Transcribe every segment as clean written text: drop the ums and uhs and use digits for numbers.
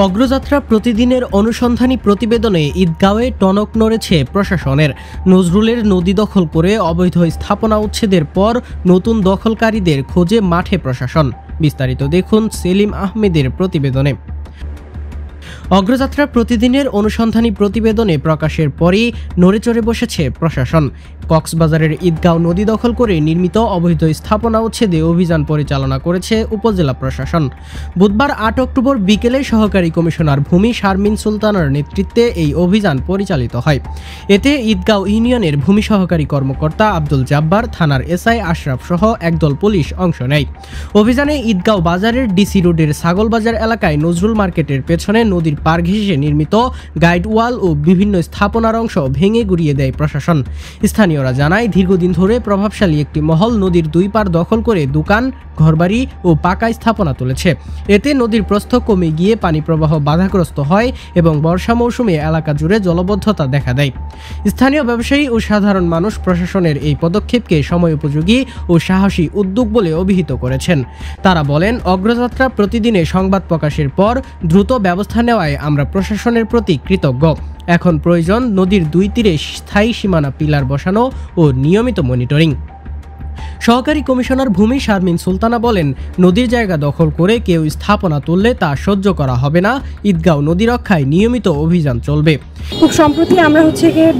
অগ্রযাত্রা প্রতিদিনের অনুসন্ধানী প্রতিবেদনে ঈদগাঁওয়ে টনক নড়েছে প্রশাসনের। নজরুলের নদী দখল করে অবৈধ স্থাপনা উচ্ছেদের পর নতুন দখলকারীদের খোঁজে মাঠে প্রশাসন। বিস্তারিত দেখুন সেলিম আহমেদের প্রতিবেদনে। অগ্রযাত্রা প্রতিদিনের অনুসন্ধানী প্রতিবেদনে প্রকাশের পরই নড়েচড়ে বসেছে প্রশাসন। কক্সবাজারের ঈদগাঁও নদী দখল করে নির্মিত অবৈধ স্থাপনা উচ্ছেদে অভিযান পরিচালনা করেছে উপজেলা প্রশাসন। বুধবার ৮ অক্টোবর বিকেলে সহকারী কমিশনার ভূমি শারমিন সুলতানার নেতৃত্বে এই অভিযান পরিচালিত হয়। এতে ঈদগাঁও ইউনিয়নের ভূমি সহকারী কর্মকর্তা আব্দুল জাব্বার, থানার এসআই আশরাফ সহ একদল পুলিশ অংশ নেয়। অভিযানে ঈদগাঁও বাজারের ডিসি রোডের ছাগলবাজার এলাকায় নজরুল মার্কেটের পেছনে নদীর পার ঘেঁষে নির্মিত গাইড ওয়াল ও বিভিন্ন স্থাপনার অংশ ভেঙে গুড়িয়ে দেয় প্রশাসন। স্থানীয়রা জানায়, দীর্ঘদিন ধরে প্রভাবশালী একটি মহল নদীর দুই পার দখল করে দোকান, ঘরবাড়ি ও পাকা স্থাপনা তুলেছে। এতে নদীর প্রস্থ কমে গিয়ে পানি প্রবাহ বাধাগ্রস্ত হয় এবং বর্ষা মৌসুমে এলাকা জুড়ে জলবদ্ধতা দেখা দেয়। স্থানীয় ব্যবসায়ী ও সাধারণ মানুষ প্রশাসনের এই পদক্ষেপকে সময়োপযোগী ও সাহসী উদ্যোগ বলে অভিহিত করেছেন। তারা বলেন, অগ্রযাত্রা প্রতিদিনে সংবাদ প্রকাশের পর দ্রুত ব্যবস্থা নেওয়ায় আমরা প্রশাসনের প্রতি কৃতজ্ঞ। এখন প্রয়োজন নদীর দুই তীরে স্থায়ী সীমানা পিলার বসানো ও নিয়মিত মনিটরিং। সহকারী কমিশনার ভূমি শারমিন সুলতানা বলেন, নদীর জায়গা দখল করে কেউ স্থাপনা তুললে তা সহ্য করা হবে না। ঈদগাঁও নদী রক্ষায় নিয়মিত অভিযান চলবে। খুব সম্প্রতি আমরা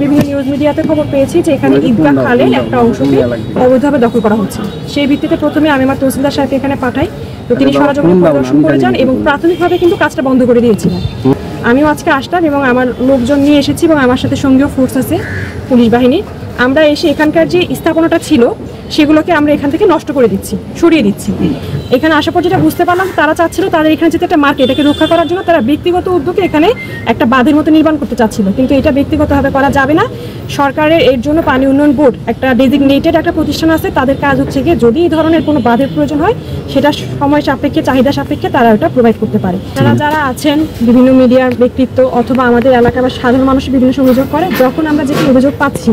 বিভিন্ন নিউজ মিডিয়াতে খবর পেয়েছি যে এখানে ঈদগাঁ খালের একটা অংশকে অবৈধভাবে দখল করা হচ্ছে। সেই ভিত্তিতে প্রথমে আমি আমার তহসিলদার সাহেবকে এখানে পাঠাই, তো তিনি সরজমিনে পরিদর্শন করে যান এবং প্রাথমিকভাবে কিন্তু কাজটা বন্ধ করে দিয়েছিলেন। আমিও আজকে আসলাম এবং আমার লোকজন নিয়ে এসেছি এবং আমার সাথে সঙ্গীয় ফোর্স আছে, পুলিশ বাহিনী। আমরা এসে এখানকার যে স্থাপনাটা ছিল সেগুলোকে আমরা এখান থেকে নষ্ট করে দিচ্ছি, সরিয়ে দিচ্ছি। এখানে আসার পর যেটা বুঝতে পারলাম, তারা চাচ্ছিল তাদের এখানে যেতে একটা মার্কেট, এটাকে রক্ষা করার জন্য তারা ব্যক্তিগত উদ্যোগে এখানে একটা বাঁধের মতো নির্মাণ করতে চাচ্ছিল, কিন্তু এটা ব্যক্তিগতভাবে করা যাবে না। সরকারের এর জন্য পানি উন্নয়ন বোর্ড একটা ডেজিগনেটেড একটা প্রতিষ্ঠান আছে, তাদের কাজ হচ্ছে গিয়ে যদি এই ধরনের কোনো বাঁধের প্রয়োজন হয় সেটা সময় সাপেক্ষে, চাহিদা সাপেক্ষে তারা ওটা প্রোভাইড করতে পারে। যারা আছেন বিভিন্ন মিডিয়ার ব্যক্তিত্ব অথবা আমাদের এলাকা বা সাধারণ মানুষের বিভিন্ন অভিযোগ করে, যখন আমরা যেটি অভিযোগ পাচ্ছি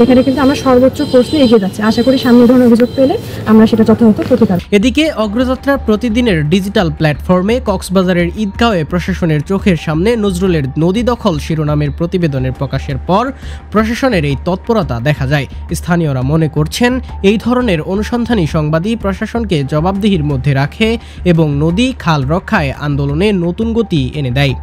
এখানে কিন্তু আমরা সর্বোচ্চ প্রশ্নে এগিয়ে যাচ্ছি। আশা করি সামনে ধরনের অভিযোগ পেলে আমরা সেটা যথাযথ প্রতিকার। এদিকে অগ্রযাত্রা প্রতিদিনের ডিজিটাল প্ল্যাটফর্মে কক্সবাজারের ঈদগাঁওয়ে প্রশাসনের চোখের সামনে নজরুলের নদী দখল শিরোনামের প্রতিবেদনের প্রকাশের পর প্রশাসনের এই তৎপরতা দেখা যায়। স্থানীয়রা মনে করছেন, এই ধরনের অনুসন্ধানী সংবাদই প্রশাসনকে জবাবদিহির মধ্যে রাখে এবং নদী খাল রক্ষায় আন্দোলনে নতুন গতি এনে দেয়।